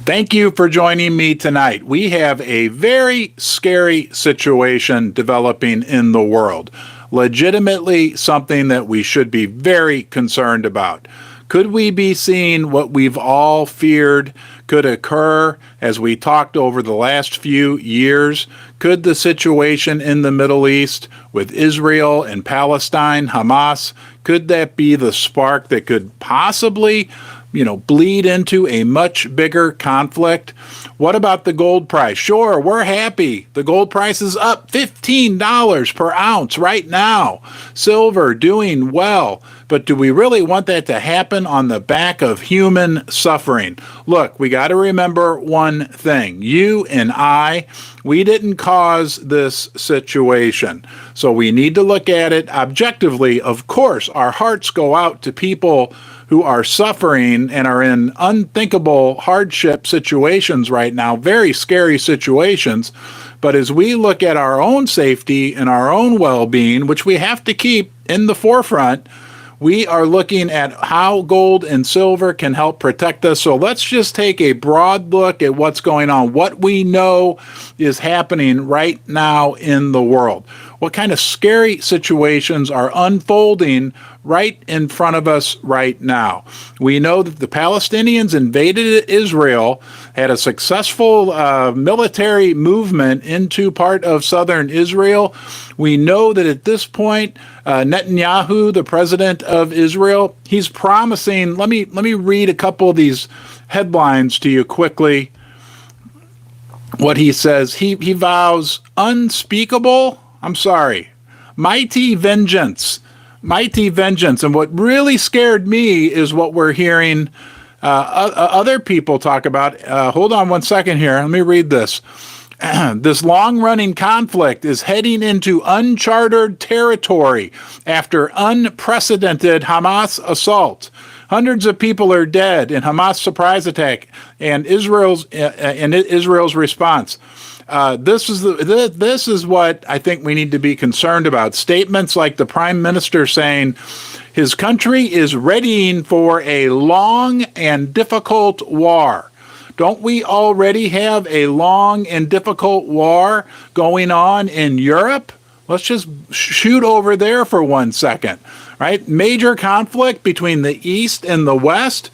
Thank you for joining me tonight. We have a very scary situation developing in the world. Legitimately something that we should be very concerned about. Could we be seeing what we've all feared could occur as we talked over the last few years? Could the situation in the Middle East with Israel and Palestine, Hamas, could that be the spark that could possibly bleed into a much bigger conflict? What about the gold price? Sure, we're happy. The gold price is up $15 per ounce right now. Silver doing well. But do we really want that to happen on the back of human suffering? Look, we got to remember one thing. You and I, we didn't cause this situation. So we need to look at it objectively. Of course, our hearts go out to people who are suffering and are in unthinkable hardship situations right now, very scary situations. But as we look at our own safety and our own well-being, which we have to keep in the forefront, we are looking at how gold and silver can help protect us. So let's just take a broad look at what's going on, what we know is happening right now in the world. What kind of scary situations are unfolding right in front of us right now? We know that the Palestinians invaded Israel, had a successful military movement into part of southern Israel. We know that at this point, Netanyahu, the president of Israel, he's promising, let me read a couple of these headlines to you quickly. What he says, he vows mighty vengeance. And what really scared me is what we're hearing other people talk about. Hold on one second here. Let me read this. This long-running conflict is heading into uncharted territory after unprecedented Hamas assault. Hundreds of people are dead in Hamas surprise attack and Israel's response. This is what I think we need to be concerned about. Statements like the Prime Minister saying his country is readying for a long and difficult war. Don't we already have a long and difficult war going on in Europe? Let's just shoot over there for 1 second, right? Major conflict between the East and the West.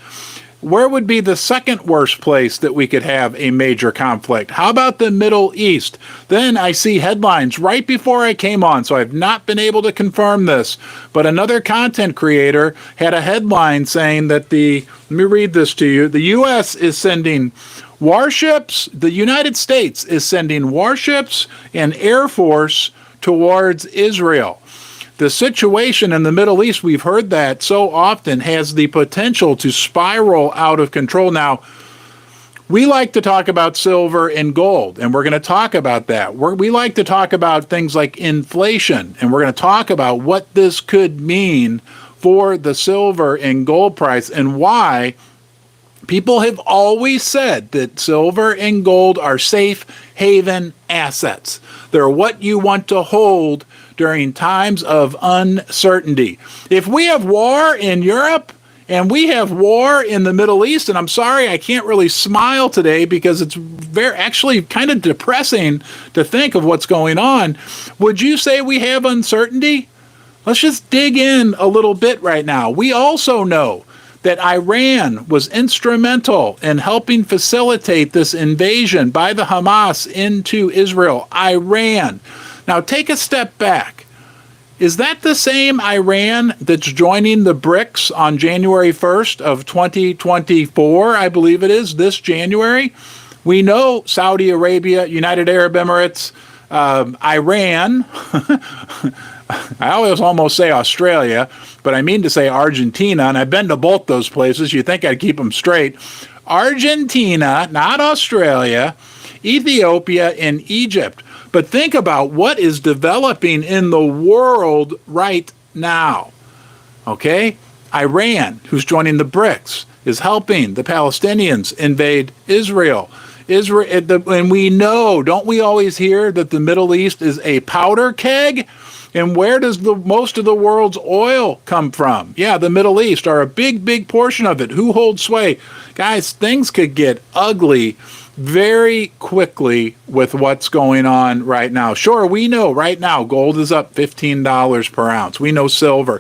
Where would be the second worst place that we could have a major conflict? How about the Middle East? Then I see headlines right before I came on, so I've not been able to confirm this, but another content creator had a headline saying that let me read this to you, the U.S. is sending warships, the United States is sending warships and Air Force towards Israel. The situation in the Middle East, we've heard that so often, has the potential to spiral out of control. Now, we like to talk about silver and gold, and we're going to talk about that. We like to talk about things like inflation, and we're going to talk about what this could mean for the silver and gold price and why people have always said that silver and gold are safe haven assets. They're what you want to hold during times of uncertainty. If we have war in Europe and we have war in the Middle East, and I'm sorry, I can't really smile today because it's actually kind of depressing to think of what's going on. Would you say we have uncertainty? Let's just dig in a little bit right now. We also know that Iran was instrumental in helping facilitate this invasion by the Hamas into Israel. Iran. Now take a step back. Is that the same Iran that's joining the BRICS on January 1st of 2024? I believe it is, this January. We know Saudi Arabia, United Arab Emirates, Iran, I always almost say Australia, but I mean to say Argentina, and I've been to both those places. You'd think I'd keep them straight. Argentina, not Australia, Ethiopia, and Egypt. But think about what is developing in the world right now. Okay? Iran, who's joining the BRICS, is helping the Palestinians invade Israel. And we know, don't we always hear that the Middle East is a powder keg? And where does the most of the world's oil come from? Yeah, the Middle East are a big, big portion of it. Who holds sway? Guys, things could get ugly very quickly with what's going on right now. Sure, we know right now gold is up $15 per ounce. We know silver.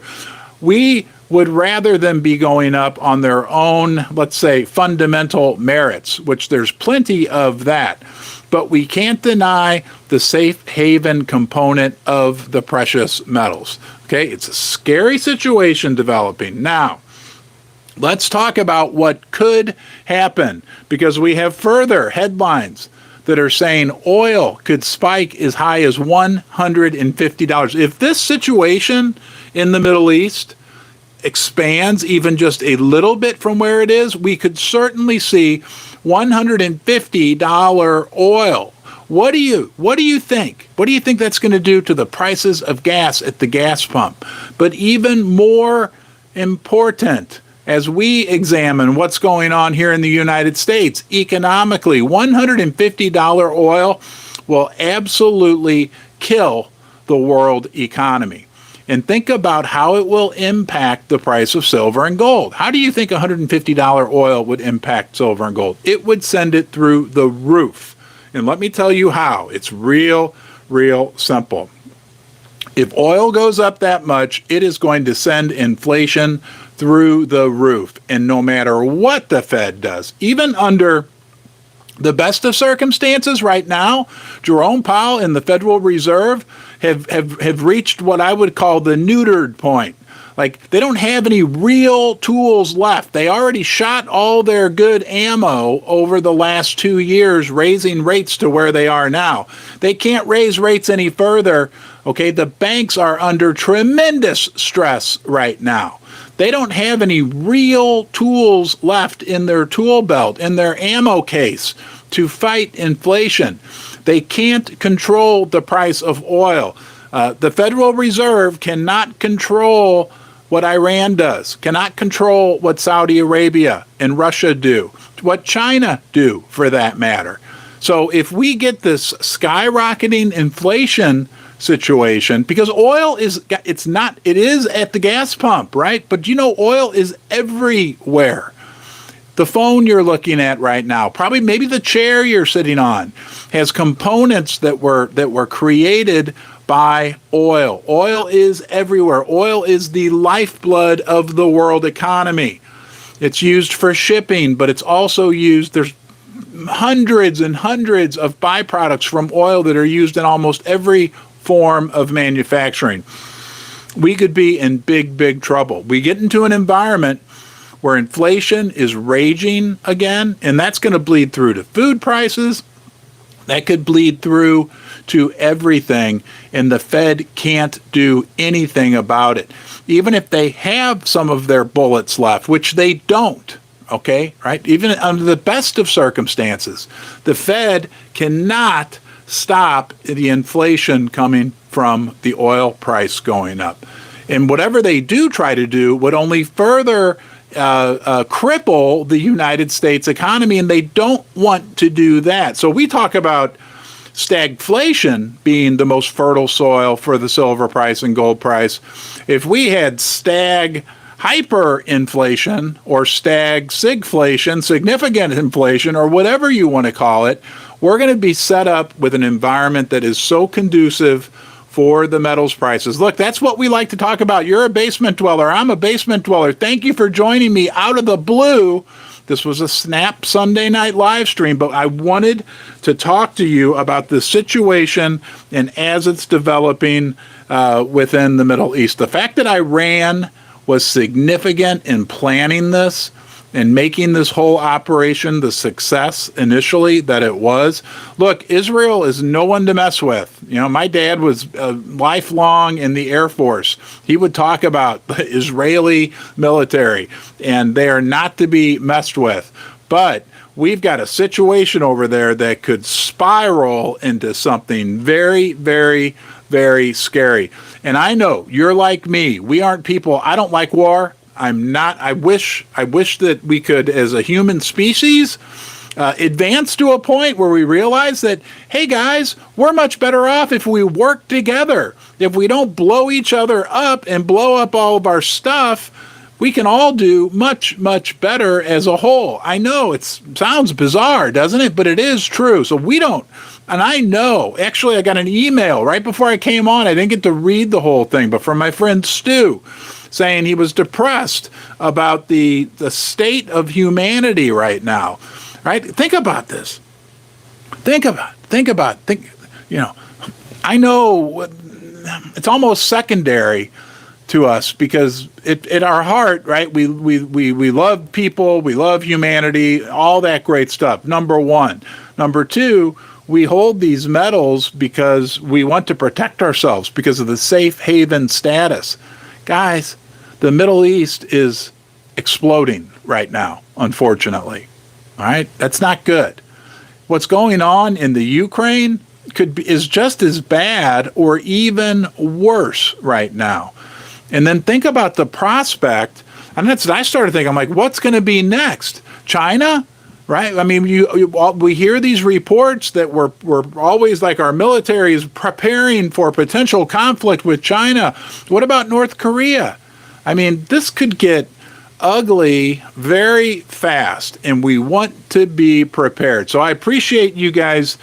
We would rather them be going up on their own, let's say, fundamental merits, which there's plenty of that. But we can't deny the safe haven component of the precious metals. Okay, it's a scary situation developing. Now, let's talk about what could happen, because we have further headlines that are saying oil could spike as high as $150. If this situation in the Middle East expands even just a little bit from where it is, we could certainly see $150 oil. What do you think? What do you think that's going to do to the prices of gas at the gas pump? But even more important, as we examine what's going on here in the United States economically, $150 oil will absolutely kill the world economy. And think about how it will impact the price of silver and gold. How do you think $150 oil would impact silver and gold? It would send it through the roof. And let me tell you how. It's real simple. If oil goes up that much, it is going to send inflation through the roof. And no matter what the Fed does, even under the best of circumstances right now, Jerome Powell and the Federal Reserve have reached what I would call the neutered point. Like, they don't have any real tools left. They already shot all their good ammo over the last 2 years, raising rates to where they are now. They can't raise rates any further. Okay, the banks are under tremendous stress right now. They don't have any real tools left in their tool belt, in their ammo case, to fight inflation. They can't control the price of oil. The Federal Reserve cannot control what Iran does, cannot control what Saudi Arabia and Russia do, what China do for that matter. So if we get this skyrocketing inflation situation, because oil is it is at the gas pump, right? But oil is everywhere. The phone you're looking at right now, probably maybe the chair you're sitting on, has components that were created by oil. Oil is everywhere. Oil is the lifeblood of the world economy. It's used for shipping, but it's also used, there's hundreds and hundreds of byproducts from oil that are used in almost every form of manufacturing. We could be in big trouble. We get into an environment where inflation is raging again, and that's going to bleed through to food prices. That could bleed through to everything, and the Fed can't do anything about it. Even if they have some of their bullets left, which they don't, okay, right? Even under the best of circumstances, the Fed cannot stop the inflation coming from the oil price going up. And whatever they do try to do would only further cripple the United States economy, and they don't want to do that. So we talk about stagflation being the most fertile soil for the silver price and gold price. If we had stag hyperinflation or stag sigflation, significant inflation, or whatever you want to call it, we're going to be set up with an environment that is so conducive for the metals prices. Look, that's what we like to talk about. You're a basement dweller. I'm a basement dweller. Thank you for joining me out of the blue. This was a Snap Sunday night live stream, but I wanted to talk to you about the situation and as it's developing within the Middle East. The fact that Iran was significant in planning this and making this whole operation the success initially that it was. Look, Israel is no one to mess with. My dad was lifelong in the Air Force. He would talk about the Israeli military, and they are not to be messed with. But we've got a situation over there that could spiral into something very scary. And I know you're like me. We aren't people. I don't like war. I'm not. I wish that we could, as a human species, advance to a point where we realize that, hey guys, we're much better off if we work together, if we don't blow each other up and blow up all of our stuff, we can all do much, much better as a whole. I know it sounds bizarre, doesn't it? But it is true. So we don't, and I know, actually, I got an email right before I came on. I didn't get to read the whole thing, but from my friend Stu, saying he was depressed about the state of humanity right now, right? Think about this. Think, I know it's almost secondary to us because in our heart, right, we love people, we love humanity, all that great stuff, number one. Number two, we hold these medals because we want to protect ourselves because of the safe haven status. Guys, the Middle East is exploding right now, unfortunately. All right? That's not good. What's going on in the Ukraine is just as bad or even worse right now. And then think about the prospect, and I started thinking, I'm like, what's going to be next? China? Right? I mean, we hear these reports that we're always like our military is preparing for potential conflict with China. What about North Korea? I mean, this could get ugly very fast, and we want to be prepared. So I appreciate you guys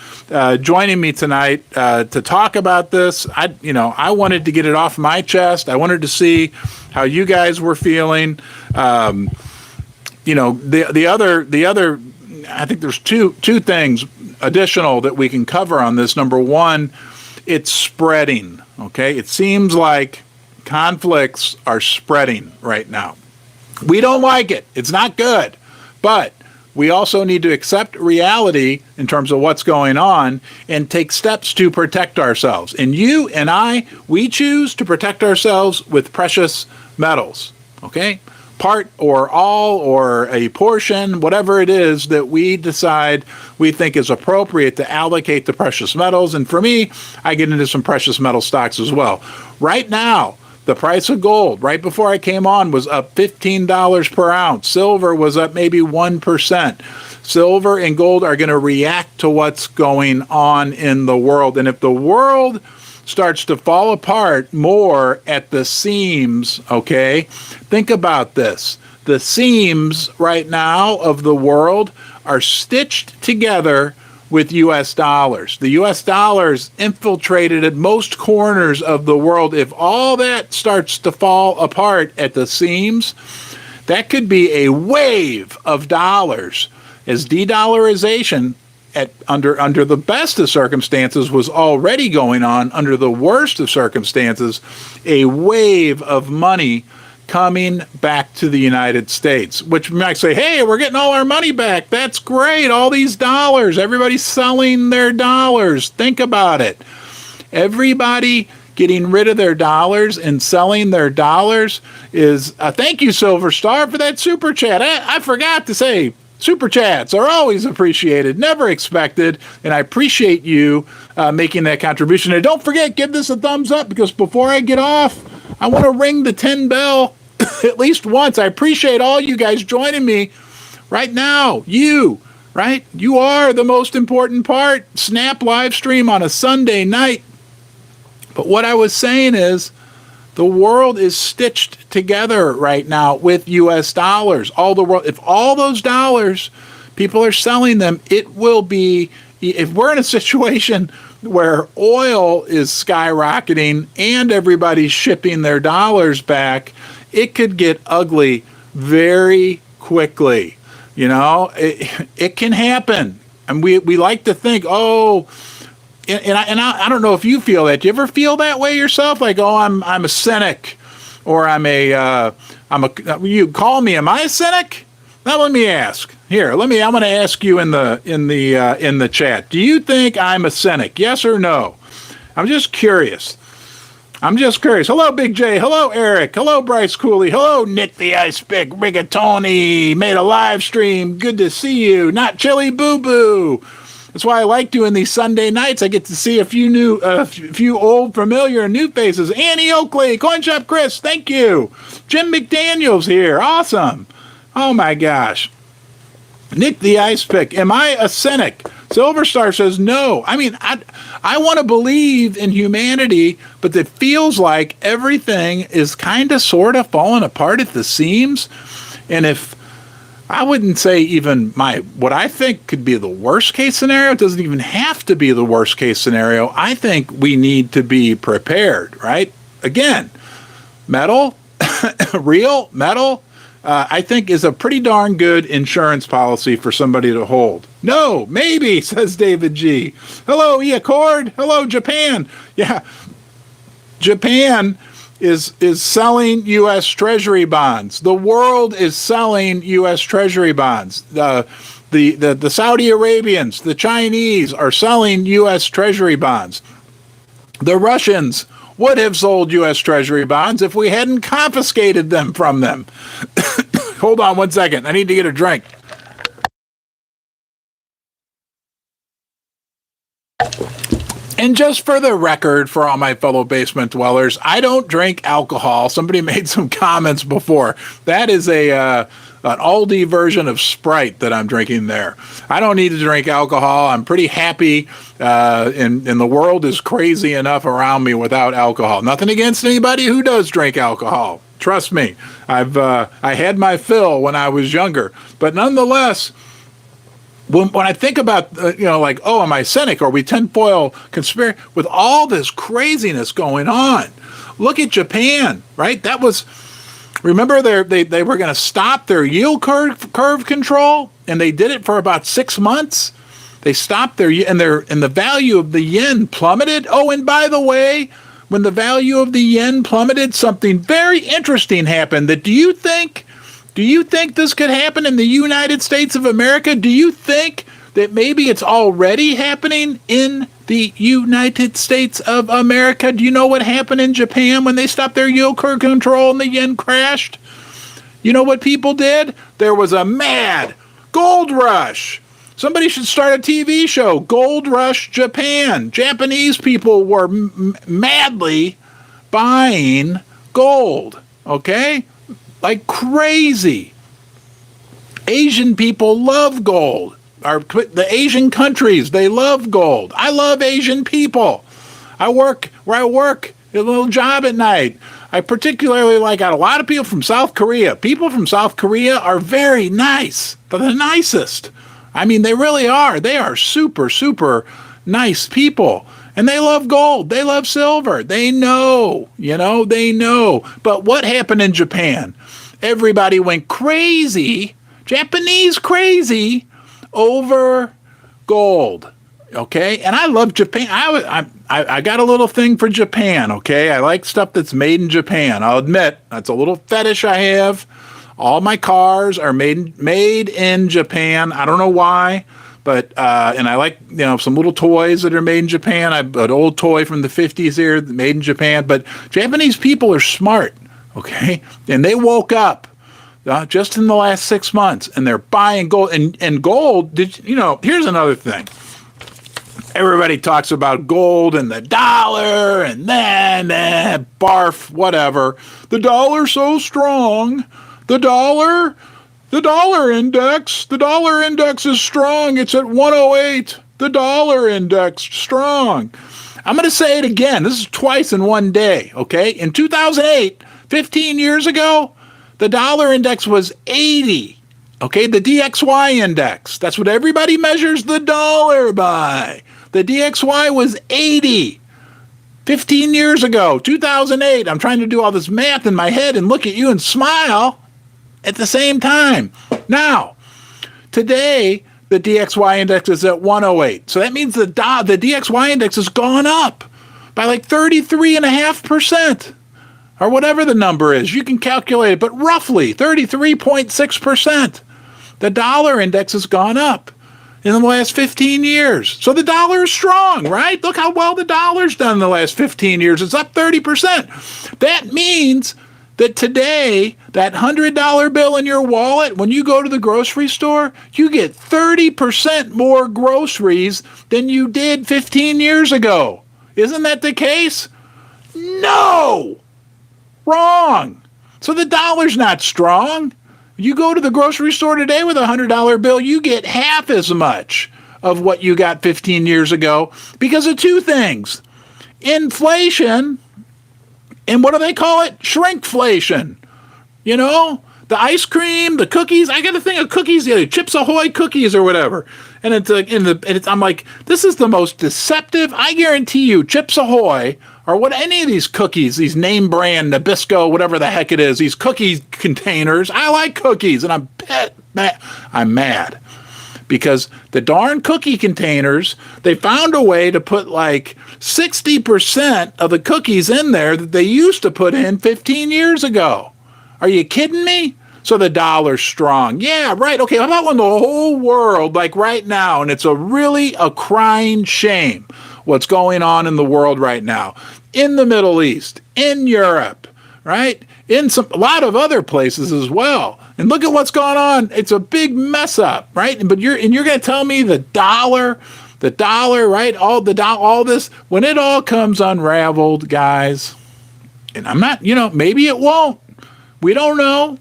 joining me tonight to talk about this. I wanted to get it off my chest. I wanted to see how you guys were feeling. The other, I think there's two things additional that we can cover on this. Number one, it's spreading. Okay, it seems like conflicts are spreading right now. We don't like it. It's not good. But we also need to accept reality in terms of what's going on and take steps to protect ourselves. And you and I, we choose to protect ourselves with precious metals. Okay? Part or all or a portion, whatever it is that we decide we think is appropriate to allocate to precious metals. And for me, I get into some precious metal stocks as well. Right now, the price of gold, right before I came on, was up $15 per ounce. Silver was up maybe 1%. Silver and gold are going to react to what's going on in the world. And if the world starts to fall apart more at the seams, okay, think about this. The seams right now of the world are stitched together with U.S. dollars. The U.S. dollars infiltrated at most corners of the world. If all that starts to fall apart at the seams, that could be a wave of dollars as de-dollarization under the best of circumstances was already going on. Under the worst of circumstances, a wave of money coming back to the United States, which might say, hey, we're getting all our money back. That's great. All these dollars. Everybody's selling their dollars. Think about it. Everybody getting rid of their dollars and selling their dollars is, thank you, Silver Star, for that super chat. I forgot to say, super chats are always appreciated, never expected, and I appreciate you making that contribution. And don't forget, give this a thumbs up, because before I get off, I want to ring the 10 bell at least once. I appreciate all you guys joining me right now. You, right? You are the most important part. Snap live stream on a Sunday night. But what I was saying is, the world is stitched together right now with U.S. dollars. All the world, if all those dollars, people are selling them, it will be, if we're in a situation where oil is skyrocketing and everybody's shipping their dollars back, it could get ugly very quickly. You know, it can happen. And we like to think, oh, and I don't know if you feel that. Do you ever feel that way yourself? Like, oh, I'm a cynic, or you call me, am I a cynic? Now let me ask. Here, I'm going to ask you in the chat. Do you think I'm a cynic? Yes or no? I'm just curious. Hello, Big J. Hello, Eric. Hello, Bryce Cooley. Hello, Nick the Ice Pick. Rigatoni made a live stream. Good to see you. Not Chili Boo Boo. That's why I like doing these Sunday nights. I get to see a few old, familiar, and new faces. Annie Oakley, Coin Shop Chris, thank you. Jim McDaniel's here. Awesome. Oh, my gosh. Nick the Ice Pick. Am I a cynic? Silver Star says no. I mean, I want to believe in humanity, but it feels like everything is kind of sort of falling apart at the seams. And if I wouldn't say even what I think could be the worst case scenario, it doesn't even have to be the worst case scenario. I think we need to be prepared, right? Again, metal, real metal, I think is a pretty darn good insurance policy for somebody to hold. No, maybe, says David G. Hello, E-Accord. Hello, Japan. Yeah, Japan is selling U.S. Treasury bonds. The world is selling U.S. Treasury bonds. The Saudi Arabians, the Chinese are selling U.S. Treasury bonds. The Russians would have sold U.S. Treasury bonds if we hadn't confiscated them from them. Hold on one second. I need to get a drink. And just for the record, for all my fellow basement dwellers, I don't drink alcohol. Somebody made some comments before. That is an Aldi version of Sprite that I'm drinking there. I don't need to drink alcohol. I'm pretty happy, and the world is crazy enough around me without alcohol. Nothing against anybody who does drink alcohol. Trust me, I had my fill when I was younger, but nonetheless. When I think about, like, oh, am I cynic? Are we tinfoil conspiracy? With all this craziness going on, look at Japan, right? That was, remember they were going to stop their yield curve control, and they did it for about 6 months. They stopped and the value of the yen plummeted. Oh, and by the way, when the value of the yen plummeted, something very interesting happened. Do you think this could happen in the United States of America? Do you think that maybe it's already happening in the United States of America? Do you know what happened in Japan when they stopped their yield curve control and the yen crashed? You know what people did? There was a mad gold rush. Somebody should start a TV show, Gold Rush Japan. Japanese people were madly buying gold, okay? Like crazy. Asian people love gold. The Asian countries, they love gold. I love Asian people. I work a little job at night. I particularly like a lot of people from South Korea. People from South Korea are very nice. They're the nicest. I mean, they really are. They are super, super nice people. And they love gold. They love silver. They know. But what happened in Japan? Everybody went crazy, Japanese crazy, over gold. Okay? And I love Japan. I got a little thing for Japan, okay? I like stuff that's made in Japan. I'll admit, that's a little fetish I have. All my cars are made in Japan. I don't know why, but and I like some little toys that are made in Japan. An old toy from the 50s here, made in Japan. But Japanese people are smart, okay? And they woke up just in the last 6 months, and they're buying gold. And gold, here's another thing. Everybody talks about gold and the dollar, and then barf, whatever. The dollar's so strong. The dollar index is strong. It's at 108. The dollar index, strong. I'm going to say it again. This is twice in one day, okay? In 2008, 15 years ago, the dollar index was 80, okay? The DXY index. That's what everybody measures the dollar by. The DXY was 80. 15 years ago, 2008. I'm trying to do all this math in my head and look at you and smile at the same time. Now, today, the DXY index is at 108. So that means the DXY index has gone up by like 33.5%, or whatever the number is. You can calculate it, but roughly 33.6%. The dollar index has gone up in the last 15 years. So the dollar is strong, right? Look how well the dollar's done in the last 15 years. It's up 30%. That means that today, that $100 bill in your wallet, when you go to the grocery store, you get 30% more groceries than you did 15 years ago. Isn't that the case? No! Wrong. So the dollar's not strong. You go to the grocery store today with a $100 bill, you get half as much of what you got 15 years ago because of two things: inflation, and what do they call it? Shrinkflation. You know, the ice cream, the cookies. I got a thing of cookies, Chips Ahoy cookies or whatever. And I'm like, this is the most deceptive. I guarantee you, Chips Ahoy or what any of these cookies, these name brand Nabisco, whatever the heck it is, these cookie containers. I like cookies, and I'm mad because the darn cookie containers, they found a way to put like 60% of the cookies in there that they used to put in 15 years ago. Are you kidding me? So the dollar's strong. Yeah, right. Okay, how about when the whole world, like right now, and it's really a crying shame what's going on in the world right now, in the Middle East, in Europe, right? In a lot of other places as well. And look at what's going on. It's a big mess up, right? But you're going to tell me the dollar, right? All this, when it all comes unraveled, guys, and I'm not, maybe it won't. We don't know.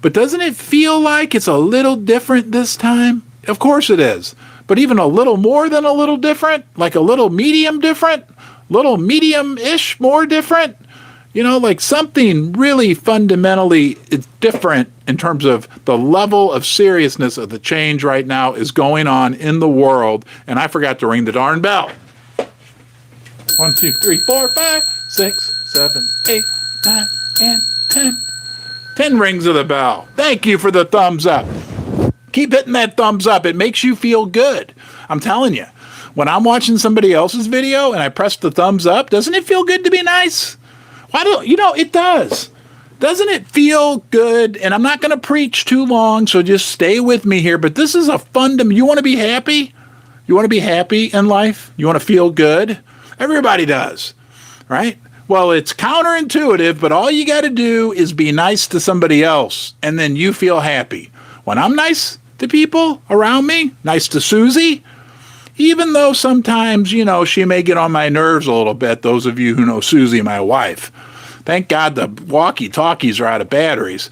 But doesn't it feel like it's a little different this time? Of course it is. But even a little more than a little different, like a little medium different, little medium-ish more different, like something really fundamentally different in terms of the level of seriousness of the change right now is going on in the world. And I forgot to ring the darn bell. 1, 2, 3, 4, 5, 6, 7, 8, 9, and 10. 10 rings of the bell. Thank you for the thumbs up. Keep hitting that thumbs up. It makes you feel good. I'm telling you, when I'm watching somebody else's video and I press the thumbs up, doesn't it feel good to be nice? It does. Doesn't it feel good? And I'm not going to preach too long, so just stay with me here. But this is a fundamental. You want to be happy? You want to be happy in life? You want to feel good? Everybody does, right? Well, it's counterintuitive, but all you got to do is be nice to somebody else, and then you feel happy. When I'm nice to people around me, nice to Susie, even though sometimes, she may get on my nerves a little bit, those of you who know Susie, my wife. Thank God the walkie-talkies are out of batteries.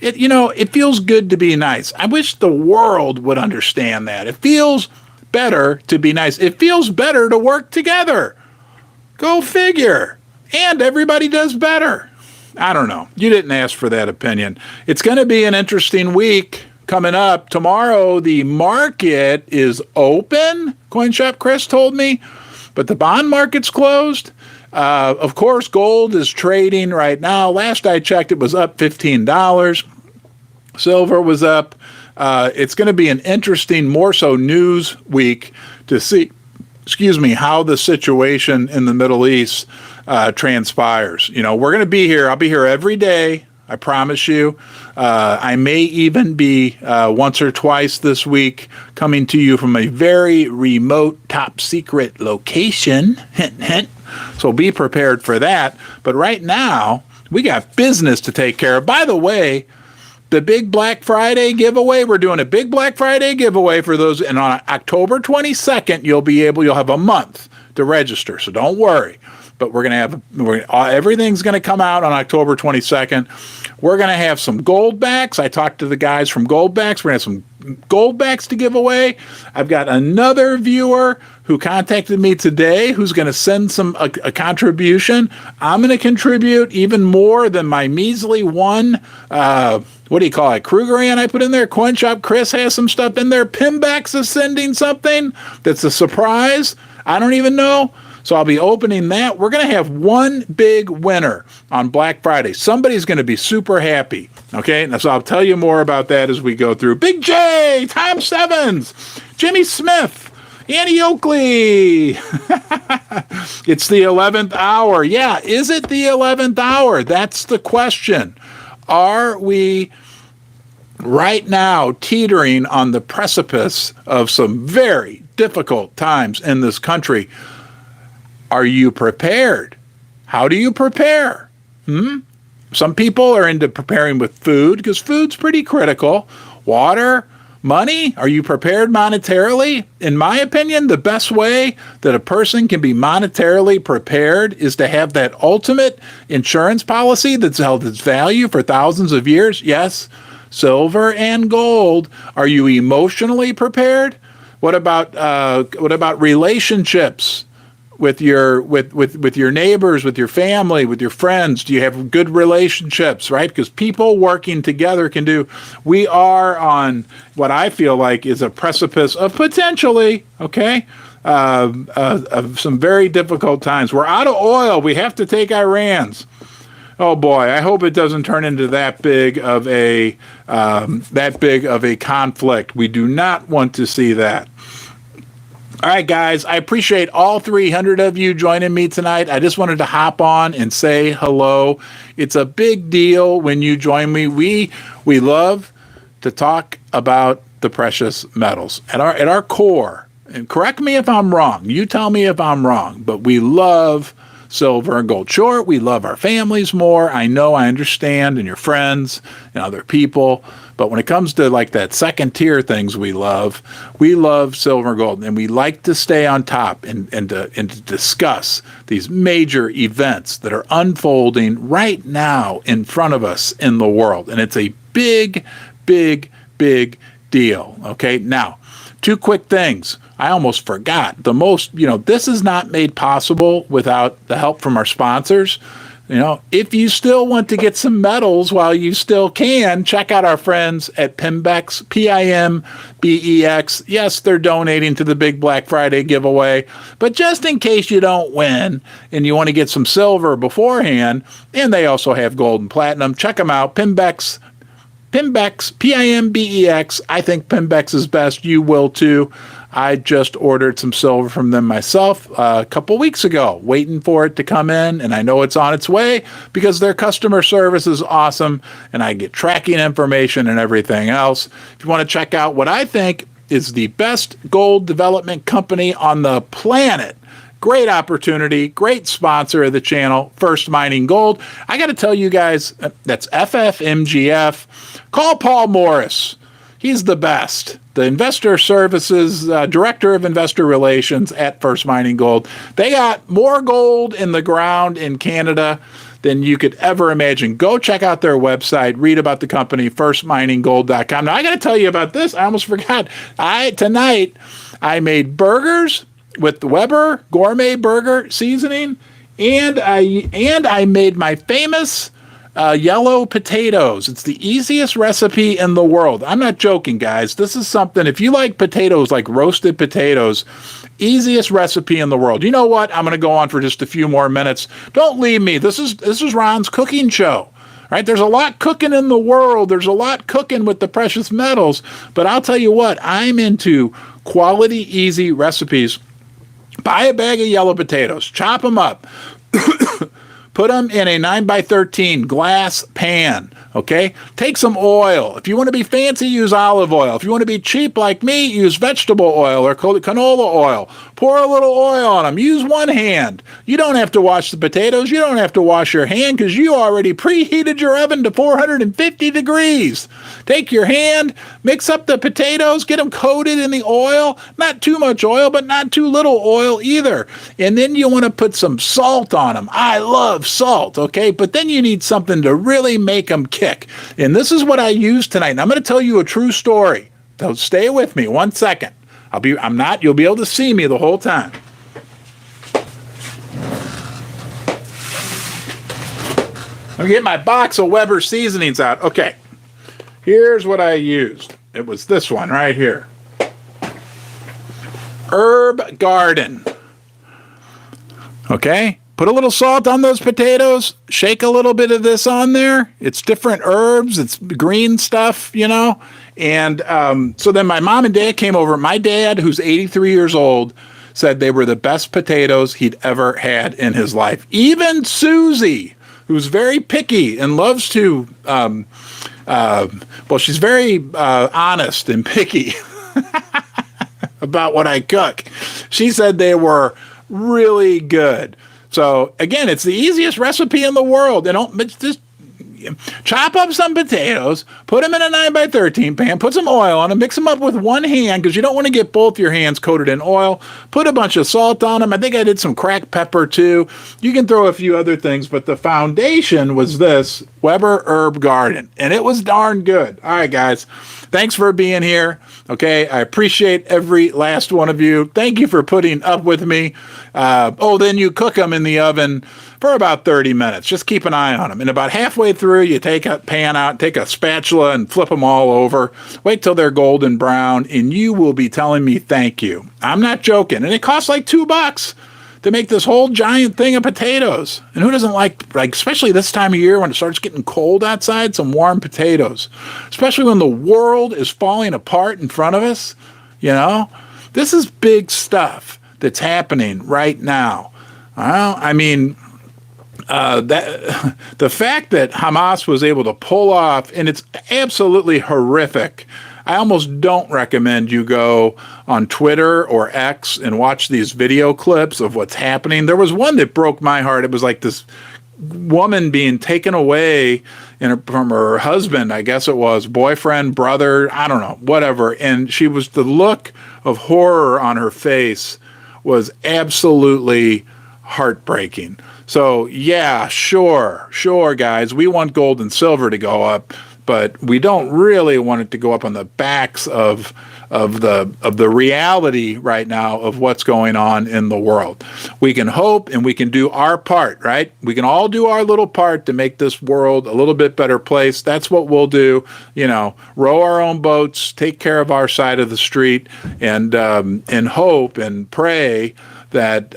It feels good to be nice. I wish the world would understand that. It feels better to be nice. It feels better to work together. Go figure. And everybody does better. I don't know. You didn't ask for that opinion. It's going to be an interesting week coming up. Tomorrow, the market is open, CoinShop Chris told me, but the bond market's closed. Of course, gold is trading right now. Last I checked, it was up $15. Silver was up. It's going to be an interesting, more so news week to see, how the situation in the Middle East transpires. We're going to be here. I'll be here every day. I promise you. I may even be once or twice this week coming to you from a very remote, top secret location. Hint, hint. So be prepared for that. But right now, we got business to take care of. By the way, the big Black Friday giveaway, we're doing a big Black Friday giveaway for those. And on October 22nd, you'll have a month to register. So don't worry. But everything's going to come out on October 22nd. We're going to have some gold backs. I talked to the guys from Goldbacks. We're going to have some gold backs to give away. I've got another viewer who contacted me today who's going to send a contribution. I'm going to contribute even more than my measly one. What do you call it? Krugerian I put in there. CoinShop Chris has some stuff in there. Pimbacks is sending something that's a surprise. I don't even know. So I'll be opening that. We're going to have one big winner on Black Friday. Somebody's going to be super happy. Okay, so I'll tell you more about that as we go through. Big J, Tom Sevens, Jimmy Smith, Annie Oakley. It's the 11th hour. Yeah, is it the 11th hour? That's the question. Are we right now teetering on the precipice of some very difficult times in this country? Are you prepared? How do you prepare? Some people are into preparing with food because food's pretty critical. Water, money, are you prepared monetarily? In my opinion, the best way that a person can be monetarily prepared is to have that ultimate insurance policy that's held its value for thousands of years. Yes, silver and gold. Are you emotionally prepared? What about relationships with your neighbors, with your family, with your friends? Do you have good relationships, right? Because people working together can do. We are on what I feel like is a precipice of potentially, okay, of some very difficult times. We're out of oil. We have to take Iran's. Oh boy, I hope it doesn't turn into that big of a conflict. We do not want to see that. All right, guys, I appreciate all 300 of you joining me tonight. I just wanted to hop on and say hello. It's a big deal when you join me. We love to talk about the precious metals at our core. And correct me if I'm wrong. You tell me if I'm wrong, but we love silver and gold. Sure, we love our families more. I know, I understand, and your friends and other people. But when it comes to like that second tier things we love silver and gold. And we like to stay on top and to discuss these major events that are unfolding right now in front of us in the world. And it's a big, big, big deal. Okay, now, two quick things. I almost forgot. This is not made possible without the help from our sponsors. If you still want to get some metals while you still can, check out our friends at Pimbex, Pimbex. Yes, they're donating to the big Black Friday giveaway, but just in case you don't win and you want to get some silver beforehand, and they also have gold and platinum, check them out, Pimbex, Pimbex. I think Pimbex is best. You will too. I just ordered some silver from them myself a couple weeks ago, waiting for it to come in, and I know it's on its way because their customer service is awesome, and I get tracking information and everything else. If you want to check out what I think is the best gold development company on the planet, great opportunity, great sponsor of the channel, First Mining Gold. I got to tell you guys, that's FFMGF. Call Paul Morris. He's the best. The Investor Services Director of Investor Relations at First Mining Gold. They got more gold in the ground in Canada than you could ever imagine. Go check out their website. Read about the company, firstmininggold.com. Now, I got to tell you about this. I almost forgot. Tonight, I made burgers with the Weber Gourmet Burger Seasoning, and I made my famous yellow potatoes. It's the easiest recipe in the world. I'm not joking, guys. This is something, if you like potatoes, like roasted potatoes, easiest recipe in the world. You know what? I'm going to go on for just a few more minutes. Don't leave me. This is Ron's cooking show. Right? There's a lot cooking in the world. There's a lot cooking with the precious metals. But I'll tell you what, I'm into quality, easy recipes. Buy a bag of yellow potatoes, chop them up, put them in a 9x13 glass pan, okay? Take some oil. If you want to be fancy, use olive oil. If you want to be cheap like me, use vegetable oil or canola oil. Pour a little oil on them. Use one hand. You don't have to wash the potatoes. You don't have to wash your hand because you already preheated your oven to 450 degrees. Take your hand, mix up the potatoes, get them coated in the oil. Not too much oil, but not too little oil either. And then you want to put some salt on them. I love salt, okay? But then you need something to really make them kick. And this is what I used tonight. And I'm going to tell you a true story. So stay with me 1 second. You'll be able to see me the whole time. Let me get my box of Weber seasonings out. Okay. Here's what I used. It was this one right here. Herb Garden. Okay. Put a little salt on those potatoes. Shake a little bit of this on there. It's different herbs. It's green stuff, And so then my mom and dad came over. My dad, who's 83 years old, said they were the best potatoes he'd ever had in his life. Even Susie, who's very picky and loves to, she's very honest and picky about what I cook. She said they were really good. So again, it's the easiest recipe in the world. chop up some potatoes, put them in a 9x13 pan, put some oil on them, mix them up with one hand because you don't want to get both your hands coated in oil. Put a bunch of salt on them. I think I did some cracked pepper too. You can throw a few other things, but the foundation was this Weber Herb Garden, and it was darn good. All right, guys. Thanks for being here. Okay, I appreciate every last one of you. Thank you for putting up with me. Then you cook them in the oven for about 30 minutes. Just keep an eye on them. And about halfway through, you take a pan out, take a spatula and flip them all over. Wait till they're golden brown, and you will be telling me thank you. I'm not joking. And it costs like $2 to make this whole giant thing of potatoes. And who doesn't like, especially this time of year when it starts getting cold outside, some warm potatoes, especially when the world is falling apart in front of us. This is big stuff that's happening right now. The fact that Hamas was able to pull off, and it's absolutely horrific. I almost don't recommend you go on Twitter or X and watch these video clips of what's happening. There was one that broke my heart. It was like this woman being taken away from her husband, I guess it was, boyfriend, brother, I don't know, whatever. And the look of horror on her face was absolutely heartbreaking. So yeah, sure, guys, we want gold and silver to go up, but we don't really want it to go up on the backs of the reality right now of what's going on in the world. We can hope and we can do our part, right? We can all do our little part to make this world a little bit better place. That's what we'll do. Row our own boats, take care of our side of the street, and hope and pray that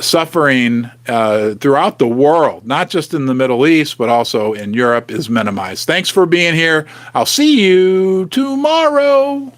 suffering throughout the world, not just in the Middle East, but also in Europe, is minimized. Thanks for being here. I'll see you tomorrow.